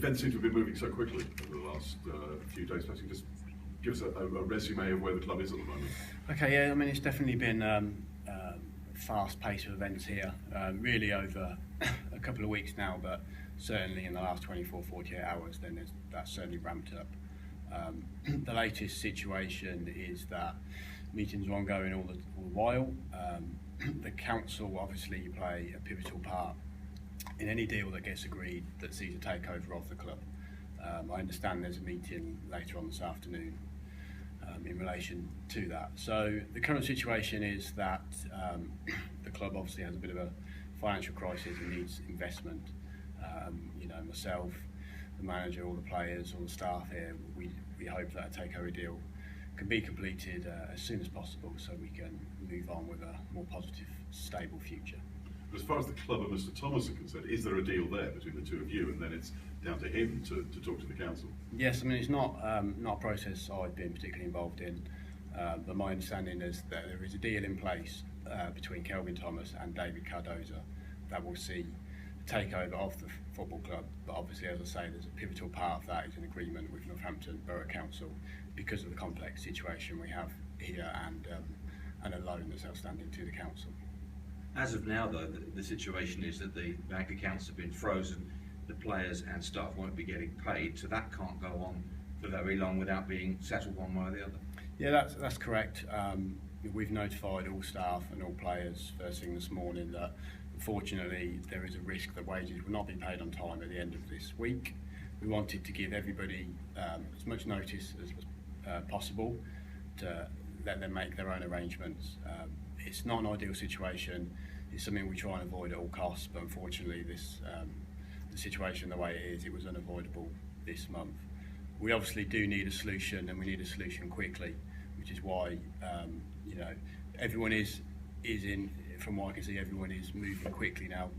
events seem to have been moving so quickly over the last few days. Perhaps you can just give us a resume of where the club is at the moment. Okay, yeah, I mean, it's definitely been fast pace of events here, really over a couple of weeks now, but certainly in the last 24-48 hours, then that's certainly ramped up. The latest situation is that meetings are ongoing all the while. The council obviously play a pivotal part in any deal that gets agreed that sees a takeover of the club. I understand there's a meeting later on this afternoon in relation to that. So the current situation is that the club obviously has a bit of a financial crisis and needs investment. Myself, the manager, all the players, all the staff here, we hope that a takeover deal can be completed as soon as possible so we can move on with a more positive, stable future. As far as the club and Mr. Thomas are concerned, is there a deal there between the two of you, and then it's down to him to talk to the council? Yes, I mean, it's not a process I've been particularly involved in, but my understanding is that there is a deal in place between Kelvin Thomas and David Cardoza that will see the takeover of the football club. But obviously, as I say, there's a pivotal part of that is an agreement with Northampton Borough Council because of the complex situation we have here and a loan that's outstanding to the council. As of now, though, the situation is that the bank accounts have been frozen, the players and staff won't be getting paid, so that can't go on for very long without being settled one way or the other. Yeah, that's correct. We've notified all staff and all players first thing this morning that unfortunately there is a risk that wages will not be paid on time at the end of this week. We wanted to give everybody as much notice as possible to let them make their own arrangements. It's not an ideal situation. It's something we try and avoid at all costs, but unfortunately the situation the way it is, it was unavoidable this month. We obviously do need a solution, and we need a solution quickly, which is why everyone is in, from what I can see, everyone is moving quickly now,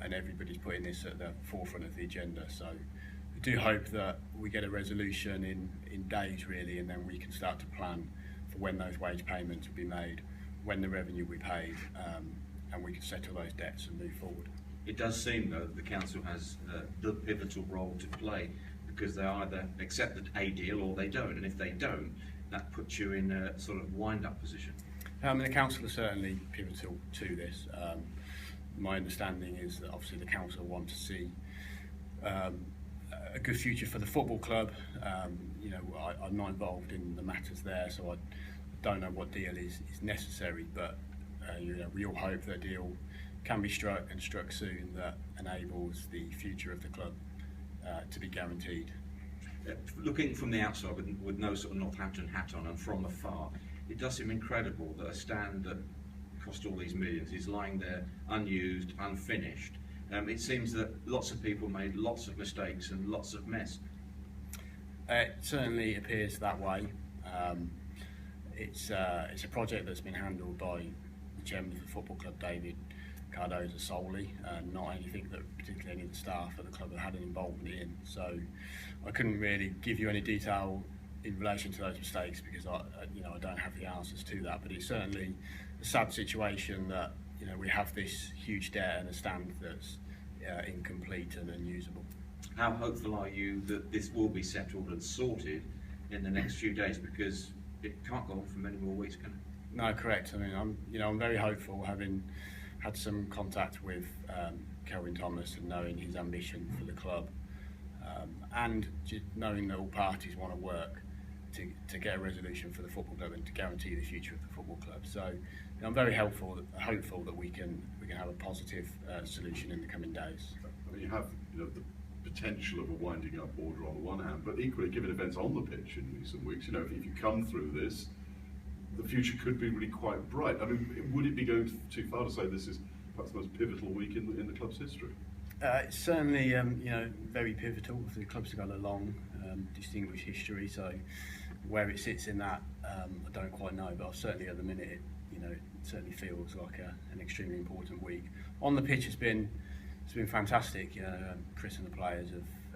and everybody's putting this at the forefront of the agenda. So we do hope that we get a resolution in days really, and then we can start to plan for when those wage payments will be made, when the revenue will be paid, and we can settle those debts and move forward. It does seem, though, that the council has the pivotal role to play, because they either accept a deal or they don't, and if they don't, that puts you in a sort of wind-up position. The council is certainly pivotal to this. My understanding is that obviously the council want to see a good future for the football club. I'm not involved in the matters there, so I don't know what deal is necessary, but we all hope that a deal can be struck and struck soon that enables the future of the club to be guaranteed. Looking from the outside with no sort of Northampton hat on and from afar, it does seem incredible that a stand that cost all these millions is lying there unused, unfinished. It seems that lots of people made lots of mistakes and lots of mess. It certainly appears that way. It's a project that's been handled by the chairman of the football club, David Cardoza, solely, and not anything that particularly any of the staff at the club have had an involvement in. So I couldn't really give you any detail in relation to those mistakes because I don't have the answers to that. But it's certainly a sad situation that we have this huge debt and a stand that's incomplete and unusable. How hopeful are you that this will be settled and sorted in the next few days, because it can't go on for many more weeks, can it? No, correct. I mean, I'm very hopeful, having had some contact with Kelvin Thomas and knowing his ambition for the club, and just knowing that all parties want to work to get a resolution for the football club and to guarantee the future of the football club. So I'm very hopeful that we can have a positive solution in the coming days. I mean, you have the potential of a winding up order on the one hand, but equally, given events on the pitch in recent weeks, if you come through this, the future could be really quite bright. I mean, would it be going too far to say this is perhaps the most pivotal week in the club's history? It's certainly very pivotal. The club's got a long, distinguished history, so where it sits in that, I don't quite know. But certainly at the minute, it certainly feels like an extremely important week. On the pitch, it's been fantastic. Chris and the players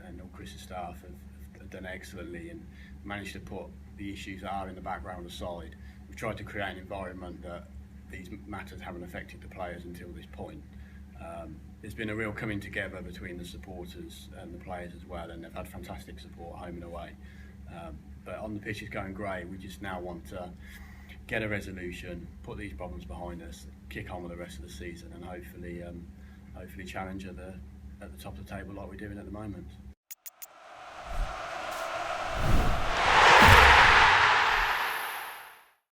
and all Chris's staff have done excellently and managed to put the issues that are in the background aside. We've tried to create an environment that these matters haven't affected the players until this point. there's been a real coming together between the supporters and the players as well, and they've had fantastic support home and away. But on the pitch is going great. We just now want to get a resolution, put these problems behind us, kick on with the rest of the season, and hopefully challenge at the top of the table like we're doing at the moment.